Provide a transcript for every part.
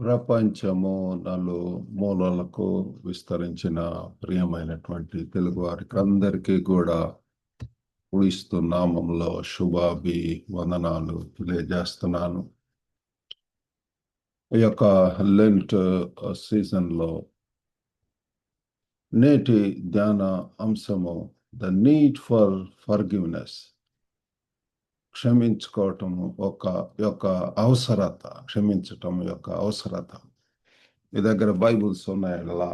ప్రపంచము నలుమూలలకు విస్తరించిన ప్రియమైనటువంటి తెలుగు వారికి అందరికీ కూడా క్రీస్తు నామంలో వందనాలు తెలియజేస్తున్నాను. ఈ యొక్క లెంట్ సీజన్లో నేటి ధ్యాన అంశము ద నీడ్ ఫర్ ఫర్గివ్నెస్, క్షమించుకోవటము యొక్క అవసరత, క్షమించటం యొక్క అవసరత. మీ దగ్గర బైబుల్స్ ఉన్నాయలా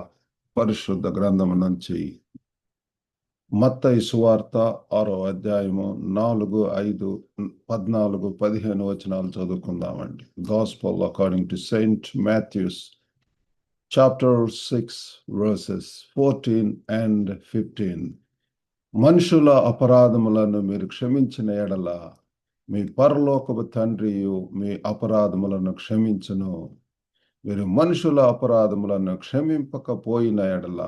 పరిశుద్ధ గ్రంథం నుంచి మత్తయి సువార్త 6వ అధ్యాయము 4, 5, 14, 15 వచనాలు చదువుకుందామండి. Gospel according to Saint Matthew's chapter 6 verses 14 and 15. మనుషుల అపరాధములను మీరు క్షమించిన ఎడల మీ పరలోకపు తండ్రియు మీ అపరాధములను క్షమించును. మీరు మనుషుల అపరాధములను క్షమింపకపోయిన ఎడల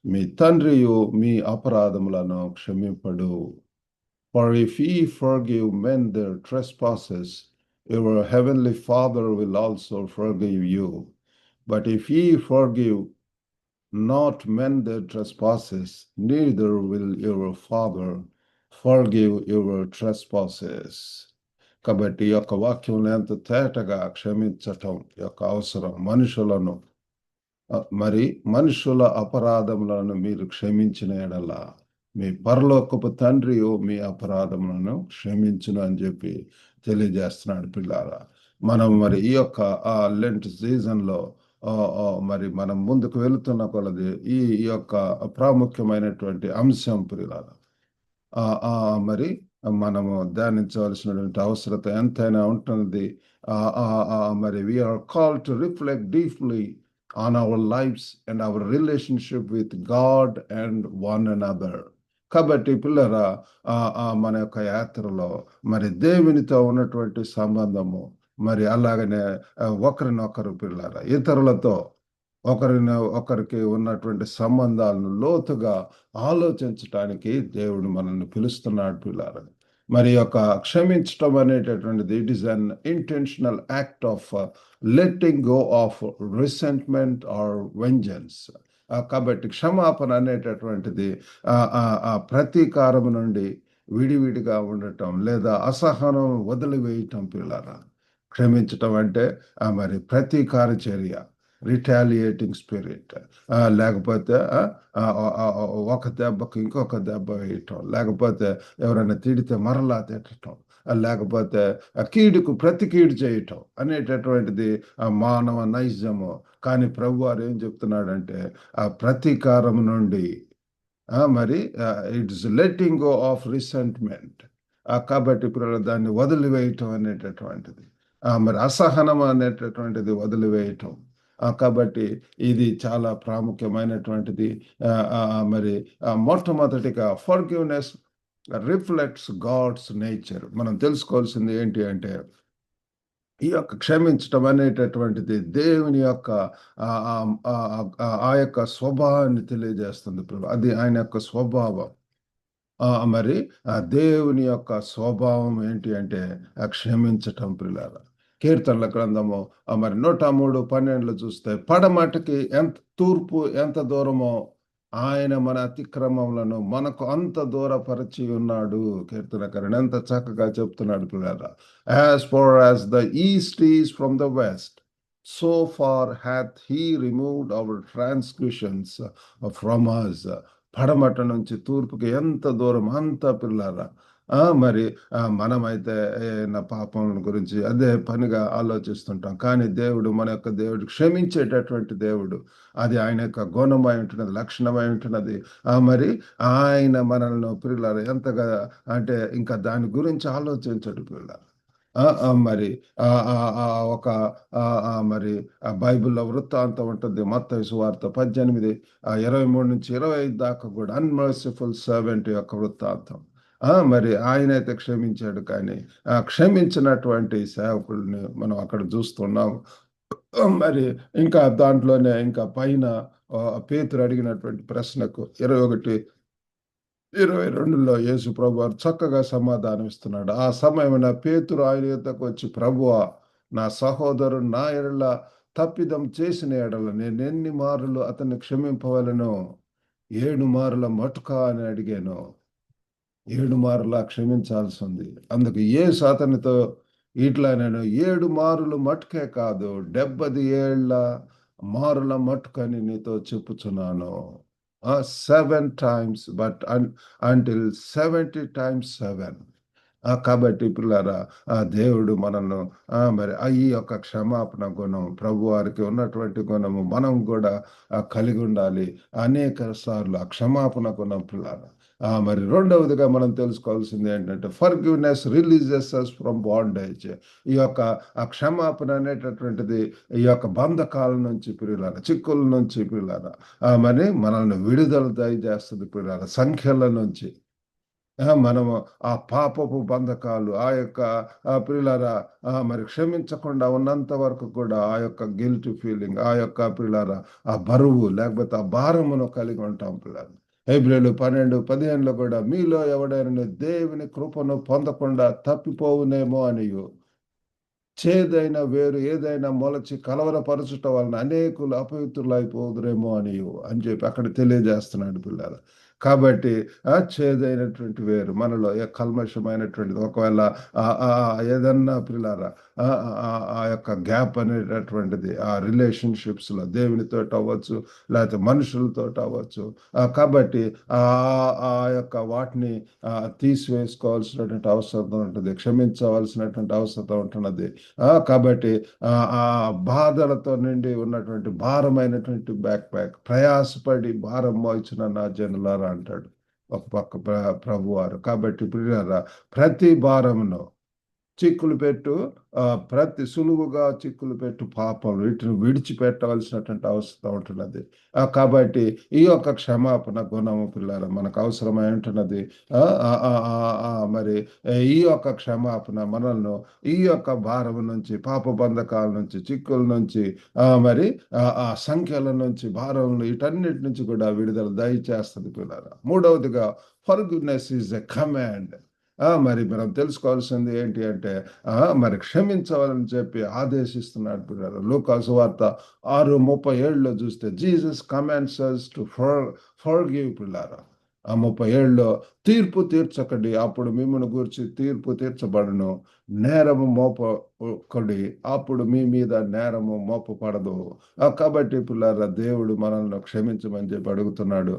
మీ తండ్రియు మీ అపరాధములను క్షమింపడు. For if ye forgive men their trespasses, your heavenly Father will also forgive you. But if ye forgive not men their trespasses, neither will your Father forgive your trespasses. కాబట్టి ఈ యొక్క వాక్యంలో ఎంత తేటగా క్షమించటం యొక్క అవసరం. మనుషుల అపరాధములను మీరు క్షమించిన ఎడల మీ పరలోకపు తండ్రియు మీ అపరాధములను క్షమించును అని చెప్పి తెలియజేస్తున్నాడు. పిల్లారా, మనం ఈ యొక్క లెంట్ సీజన్లో మనం ముందుకు వెళుతున్న కొలది ఈ యొక్క ప్రాముఖ్యమైనటువంటి అంశం పిల్లారా మనము ధ్యానించవలసినటువంటి అవసరత ఎంతైనా ఉంటుంది. We are called to reflect deeply on our lives and our relationship with God and one another. కాబట్టి పిల్లరా, మన యొక్క యాత్రలో దేవునితో ఉన్నటువంటి సంబంధము, అలాగనే ఒకరినొకరు పిల్లరా ఇతరులతో ఒకరికి ఉన్నటువంటి సంబంధాలను లోతుగా ఆలోచించటానికి దేవుడు మనల్ని పిలుస్తున్నాడు పిల్లారా. యొక్క క్షమించటం అనేటటువంటిది it is an intentional act of letting go of resentment or vengeance. కాబట్టి క్షమాపణ అనేటటువంటిది ప్రతీకారం నుండి విడివిడిగా ఉండటం లేదా అసహనం వదిలివేయటం పిల్లారా. క్షమించటం అంటే ప్రతీకార చర్య, రిటాలియేటింగ్ స్పిరిట్, లేకపోతే ఒక దెబ్బకు ఇంకొక దెబ్బ వేయటం, లేకపోతే ఎవరైనా తిడితే మరలా తిట్టడం, లేకపోతే కీడుకు ప్రతి కీడు చేయటం అనేటటువంటిది మానవ నైజము. కానీ ప్రభు వారు ఏం చెప్తున్నాడంటే ప్రతీకారం నుండి it's letting go of resentment. కాబట్టి ఇప్పుడు దాన్ని వదిలివేయటం అనేటటువంటిది, అసహనం అనేటటువంటిది వదిలివేయటం. కాబట్టి ఇది చాలా ప్రాముఖ్యమైనటువంటిది. మొట్టమొదటిగా ఫర్గివ్నెస్ రిఫ్లెక్ట్స్ గాడ్స్ నేచర్. మనం తెలుసుకోవాల్సింది ఏంటి అంటే ఈ యొక్క క్షమించటం అనేటటువంటిది దేవుని యొక్క ఆ యొక్క స్వభావాన్ని తెలియజేస్తుంది. అది ఆయన యొక్క స్వభావం. దేవుని యొక్క స్వభావం ఏంటి అంటే క్షమించటం పిల్లారా. కీర్తనల గ్రంథము 103:12 చూస్తే పడమటికి తూర్పు ఎంత దూరమో ఆయన మన అతిక్రమములను మనకు అంత దూరపరిచి ఉన్నాడు. కీర్తనకారుడు ఎంత చక్కగా చెప్తున్నాడు పిల్లారా. As far as the east is from the west, so far hath he removed our transgressions from us. పడమట నుంచి తూర్పుకి ఎంత దూరం అంత పిల్లారా. మనమైతే నా పాపం గురించి అదే పనిగా ఆలోచిస్తుంటాం. కానీ దేవుడు, మన యొక్క దేవుడు క్షమించేటటువంటి దేవుడు. అది ఆయన యొక్క గుణమై ఉంటున్నది, లక్షణమై ఉంటున్నది. ఆయన మనల్ని పిల్లలు ఎంతగా అంటే ఇంకా దాని గురించి ఆలోచించడు పిల్లలు. ఒక బైబిల్లో వృత్తాంతం ఉంటుంది. మత్తయి సువార్త 18:23-25 దాకా కూడా అన్మర్సిఫుల్ సర్వెంట్ యొక్క వృత్తాంతం. ఆయనైతే క్షమించాడు, కానీ క్షమించినటువంటి సేవకుల్ని మనం అక్కడ చూస్తున్నాం. ఇంకా దాంట్లోనే ఇంకా పైన పేతురు అడిగినటువంటి ప్రశ్నకు 21:22లో యేసు ప్రభువారు చక్కగా సమాధానం ఇస్తున్నాడు. ఆ సమయమున పేతురు ఆయన యొద్దకు వచ్చి, ప్రభువా, నా సహోదరుడు నా ఎడల తప్పిదం చేసిన ఎడల నేను ఎన్ని మారులు అతన్ని క్షమింపవలను? 7 మారుల మటుకా అని అడిగాను. 7 మారులా క్షమించాల్సి ఉంది. అందుకు యేసు అతనితో ఇట్లా నేను 7 మారులు మటుకే కాదు 70 ఏళ్ల మారుల మటుకని నీతో చెప్పుచున్నాను. 7 టైమ్స్ బట్ అంటిల్ 70 టైమ్స్ 7. కాబట్టి పిల్లారా, దేవుడు మనల్ని మరి ఈ యొక్క క్షమాపణ గుణం ప్రభువారికి ఉన్నటువంటి గుణము మనం కూడా కలిగి ఉండాలి. అనేక సార్లు ఆ క్షమాపణ గుణం పిల్లారా. మరి రెండవదిగా మనం తెలుసుకోవాల్సింది ఏంటంటే forgiveness releases us from bondage. ఈ యొక్క ఆ క్షమాపణ అనేటటువంటిది ఈ యొక్క బంధకాల నుంచి పిల్లారా, చిక్కుల నుంచి పిల్లారా, మరి మనల్ని విడుదల దయచేస్తుంది పిల్లారా, సంఖ్యల నుంచి. మనము ఆ పాపపు బంధకాలు, ఆ యొక్క ప్రియులారా, మరి క్షమించకుండా ఉన్నంత వరకు కూడా ఆ యొక్క గిల్టీ ఫీలింగ్, ఆ యొక్క ప్రియులారా, ఆ బరువు లేకపోతే ఆ భారమును కలిగి ఉంటాం పిల్లలు. హెబ్రీయులు 12:15 కూడా మీలో ఎవడైనా దేవుని కృపను పొందకుండా తప్పిపోవునేమో అనియు, చేదైన వేరు ఏదైనా మొలచి కలవరపరచుట వలన అనేకులు అపవిత్రులైపోదురేమో అని చెప్పి అక్కడ తెలియజేస్తున్నాడు పిల్లలు. కాబట్టి చేదైనటువంటి వేరు మనలో కల్మషమైనటువంటిది ఒకవేళ ఏదన్నా పిల్లారా, ఆ యొక్క గ్యాప్ అనేటటువంటిది ఆ రిలేషన్షిప్స్లో దేవునితో అవ్వచ్చు, లేకపోతే మనుషులతో అవ్వచ్చు. కాబట్టి ఆ యొక్క వాటిని తీసివేసుకోవాల్సినటువంటి అవసరం ఉంటుంది, క్షమించవలసినటువంటి అవసరం ఉంటున్నది. కాబట్టి ఆ బాధలతో నిండి ఉన్నటువంటి భారమైనటువంటి బ్యాక్ ప్రయాసపడి భారం మోయించిన నా జనులారా అంటాడు ఒక పక్క ప్రభువారు. కాబట్టి ప్రియులారా, ప్రతి భారమును చిక్కులు పెట్టు, ప్రతి సులువుగా చిక్కులు పెట్టు పాపం వీటిని విడిచిపెట్టవలసినటువంటి అవసరం ఉంటున్నది. కాబట్టి ఈ యొక్క క్షమాపణ గుణము పిల్లలు మనకు అవసరమై ఉంటున్నది. మరి ఈ యొక్క క్షమాపణ మనల్ని ఈ యొక్క భారం నుంచి, పాప బంధకాల నుంచి, చిక్కుల నుంచి, మరి ఆ సంఖ్యల నుంచి, భారం వీటన్నిటి నుంచి కూడా విడుదల దయచేస్తుంది పిల్లలు. మూడవదిగా ఫర్గివ్‌నెస్ ఈజ్ ఎ కమాండ్. మరి మనం తెలుసుకోవాల్సింది ఏంటి అంటే మరి క్షమించవాలని చెప్పి ఆదేశిస్తున్నాడు పిల్లలు. లూకా సువార్త 6:37 చూస్తే Jesus commands us to forgive పిల్లారా. 37 తీర్పు తీర్చకండి, అప్పుడు మిమ్మును గూర్చి తీర్పు తీర్చబడును. నేరము మోపకడి, అప్పుడు మీ మీద నేరము మోపబడదు. కాబట్టి పిల్లారా, దేవుడు మనల్ని క్షమించమని చెప్పి అడుగుతున్నాడు.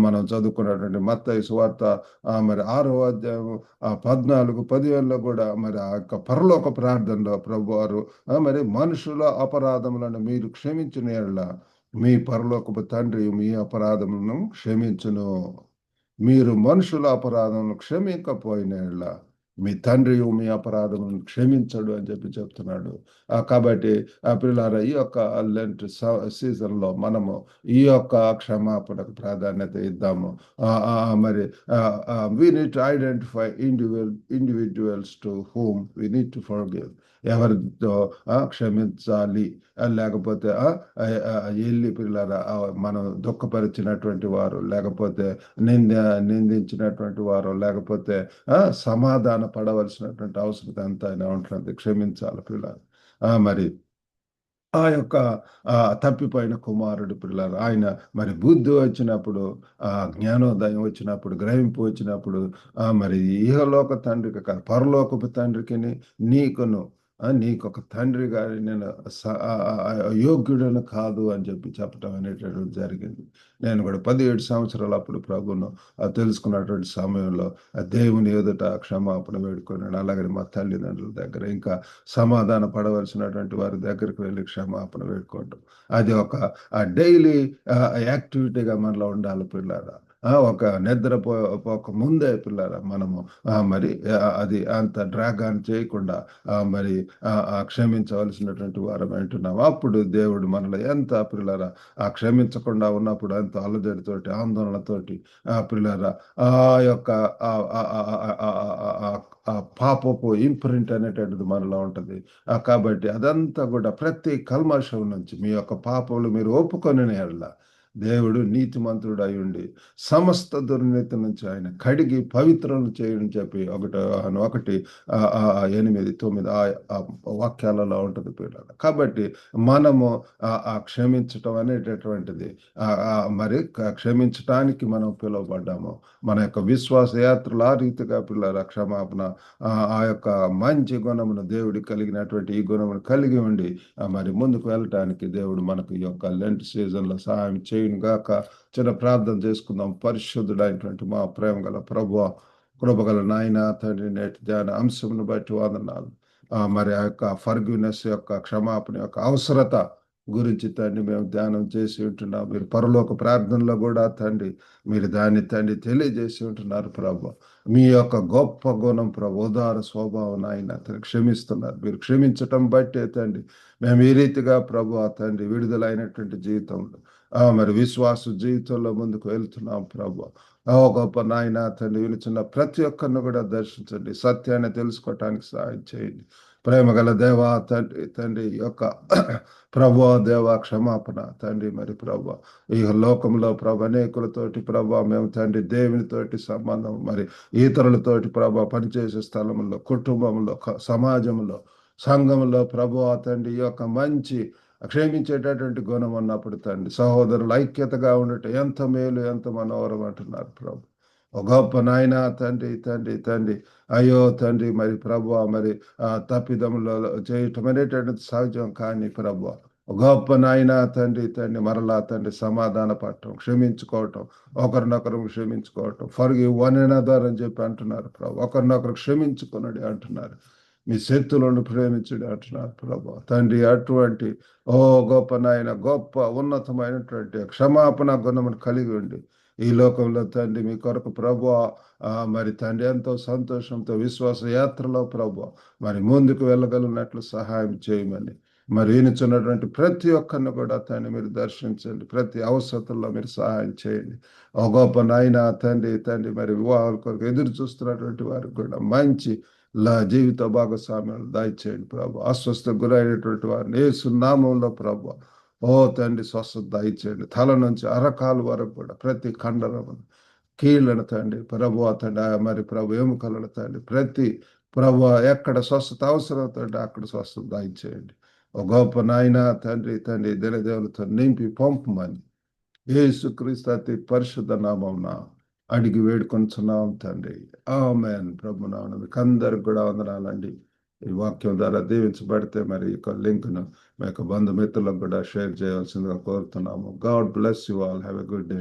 మనం చదువుకున్నటువంటి మత్తయి సువార్త మరి 6వ అధ్యాయం 14-15 కూడా మరి ఆ యొక్క పరలోక ప్రార్థనలో ప్రభువారు మరి మనుషుల అపరాధములను మీరు క్షమించిన యెడల మీ పరలోకపు తండ్రి మీ అపరాధములను క్షమించును. మీరు మనుషుల అపరాధములను క్షమించకపోయిన యెడల మీ తండ్రి మీ అపరాధములను క్షమించడు అని చెప్పి చెప్తున్నాడు. కాబట్టి పిల్లారా, ఈ యొక్క లెంట్ సీజన్లో మనము ఈ యొక్క క్షమాపణకు ప్రాధాన్యత ఇద్దాము. మరి we need to identify individuals to whom we need to forgive. ఎవరితో క్షమించాలి, లేకపోతే ఎల్లి పిల్లరా మనం దుఃఖపరిచినటువంటి వారు, లేకపోతే నిందించినటువంటి వారు, లేకపోతే సమాధాన పడవలసినటువంటి అవసరం ఎంత అయినా ఉంటుంది, క్షమించాలి పిల్లలు. మరి ఆ యొక్క తప్పిపోయిన కుమారుడు పిల్లలు ఆయన మరి బుద్ధి వచ్చినప్పుడు, జ్ఞానోదయం వచ్చినప్పుడు, గ్రహింపు వచ్చినప్పుడు మరి ఇహలోక తండ్రికి కాదు పరలోకపు తండ్రికి నీకును నీకొక తండ్రి గారి నేను యోగ్యుడను కాదు అని చెప్పి చెప్పటం అనేటటువంటి జరిగింది. నేను కూడా 17 సంవత్సరాలు అప్పుడు ప్రభును తెలుసుకున్నటువంటి సమయంలో దేవుని ఎదుట క్షమాపణ వేడుకున్నాను. అలాగే మా తల్లిదండ్రుల దగ్గర, ఇంకా సమాధాన పడవలసినటువంటి వారి దగ్గరికి వెళ్ళి క్షమాపణ వేడుకోవటం, అది ఒక డైలీ యాక్టివిటీగా మనలో ఉండాలి పిల్లారా. ఒక నిద్రపోక ముందే పిల్లరా మనము మరి అది అంత డ్రాగ్ ఆన్ చేయకుండా మరి క్షమించవలసినటువంటి వారం అంటున్నాం. అప్పుడు దేవుడు మనలో ఎంత పిల్లరా క్షమించకుండా ఉన్నప్పుడు ఎంతో అలజడితోటి, ఆందోళనతోటి పిల్లరా ఆ యొక్క పాపపు ఇంప్రింట్ అనేటటువంటిది మనలో ఉంటుంది. కాబట్టి అదంతా కూడా ప్రతి కల్మషం నుంచి మీ యొక్క పాపములు మీరు ఒప్పుకొని ఎడల దేవుడు నీతిమంతుడు అయి ఉండి సమస్త దుర్నీతి నుంచి ఆయన కడిగి పవిత్రులను చేయని చెప్పి 8, 9 ఆ వాక్యాలలో ఉంటుంది పిల్లలు. కాబట్టి మనము క్షమించటం అనేటటువంటిది మరి క్షమించటానికి మనం పిలువబడ్డాము. మన యొక్క విశ్వాస యాత్రలు ఆ రీతిగా పిల్లల క్షమాపణ ఆ యొక్క మంచి గుణమును దేవుడి కలిగినటువంటి ఈ గుణమును కలిగి ఉండి మరి ముందుకు వెళ్ళటానికి దేవుడు మనకు ఈ యొక్క లెంట్ సీజన్లో సహాయం చేయను గాక. చిన్న ప్రార్థన చేసుకుందాం. పరిశుద్ధుడైనటువంటి మా ప్రేమ గల ప్రభువా, కృపగల నాయన తండ్రి, నేటి ధ్యాన అంశమును బట్టి వందనాలు. మరి ఆ యొక్క ఫర్గివ్నెస్ యొక్క క్షమాపణ యొక్క అవసరత గురించి తండ్రి మేము ధ్యానం చేసి ఉంటున్నాం. మీరు పరలోక ప్రార్థనలో కూడా తండ్రి మీరు దాన్ని తండ్రి తెలియజేసి ఉంటున్నారు ప్రభు. మీ యొక్క గొప్ప గుణం ప్రభు, ఉదార స్వభావం ఆయన క్షమిస్తున్నారు. మీరు క్షమించటం బట్టే తండ్రి మేము ఈ రీతిగా ప్రభు తండ్రి విడుదలైనటువంటి జీవితంలో మరి విశ్వాస జీవితంలో ముందుకు వెళ్తున్నాం ప్రభు. గొప్ప నాయన తండ్రి వినుచున్న ప్రతి ఒక్కరిని కూడా దర్శించండి, సత్యాన్ని తెలుసుకోవటానికి సహాయం చేయండి. ప్రేమ గల దేవా తండ్రి యొక్క ప్రభు దేవ క్షమాపణ తండ్రి. మరి ప్రభు ఈ లోకంలో ప్రభు అనేకులతోటి ప్రభు మేము తండ్రి దేవునితోటి సంబంధం, మరి ఇతరులతోటి ప్రభు పనిచేసే స్థలంలో, కుటుంబంలో, సమాజంలో, సంఘంలో ప్రభు తండ్రి ఈ యొక్క మంచి క్షమించేటటువంటి గుణం ఉన్నప్పుడు తండ్రి సహోదరులు ఐక్యతగా ఉండటం ఎంత మేలు, ఎంత మనోహరం అంటున్నారు ప్రభు. ఒక గొప్ప నాయన తండ్రి తండ్రి తండ్రి అయ్యో తండ్రి మరి ప్రభు మరి తప్పిదములో చేయటం అనేటటువంటి సహజం. కానీ ప్రభు గొప్ప నాయన తండ్రి తండ్రి మరలా తండ్రి సమాధాన పడటం, క్షమించుకోవటం, ఒకరినొకరు క్షమించుకోవటం, ఫర్గివ్ వన్ అనదర్ అని చెప్పి అంటున్నారు ప్రభు. ఒకరినొకరు క్షమించుకున్నాడు అంటున్నారు. మీ శక్తులను ప్రేమించుడు అంటున్నారు ప్రభు తండ్రి. అటువంటి గొప్ప నాయన గొప్ప ఉన్నతమైనటువంటి క్షమాపణ గుణమును కలిగి ఉండి ఈ లోకంలో తండ్రి మీ కొరకు ప్రభు మరి తండ్రి ఎంతో సంతోషంతో విశ్వాస యాత్రలో ప్రభు మరి ముందుకు వెళ్ళగలిగినట్లు సహాయం చేయమని మరి ఈయనచున్నటువంటి ప్రతి ఒక్కరిని కూడా తండ్రి మీరు దర్శించండి. ప్రతి అవసరంలో మీరు సహాయం చేయండి. గొప్ప నాయన తండ్రి మరి వివాహాల కొరకు ఎదురు చూస్తున్నటువంటి వారికి కూడా మంచి జీవిత భాగస్వామ్యాలు దయచేయండి ప్రభు. అస్వస్థకు గురైనటువంటి వారిని యేసు నామములో ప్రభు తండ్రి స్వస్థత దయచేయండి. తల నుంచి అరకాలు వరకు కూడా ప్రతి కండరమును, కీళ్ళను తండ్రి ప్రభు తండ్రి మరి ప్రభు ఎముకలను తండ్రి ప్రతి ప్రభు ఎక్కడ స్వస్థత అవసరంతో అక్కడ స్వస్థత దయచేయండి. గొప్ప నాయన తండ్రి దినదేవులతో నింపి పంపమని యేసుక్రీస్తు అతి పరిశుద్ధ నామమున అడిగి వేడుకొంచున్నాం తండ్రి. ఆమేన్. ప్రభు నామమున మీకు అందరికి కూడా వందనాలండి. ఈ వాక్యం ద్వారా దీవించబడితే మరి ఈ లింక్ను మీ యొక్క బంధుమిత్రులకు కూడా షేర్ చేయాల్సిందిగా కోరుతున్నాము. God bless you all. Have a good day.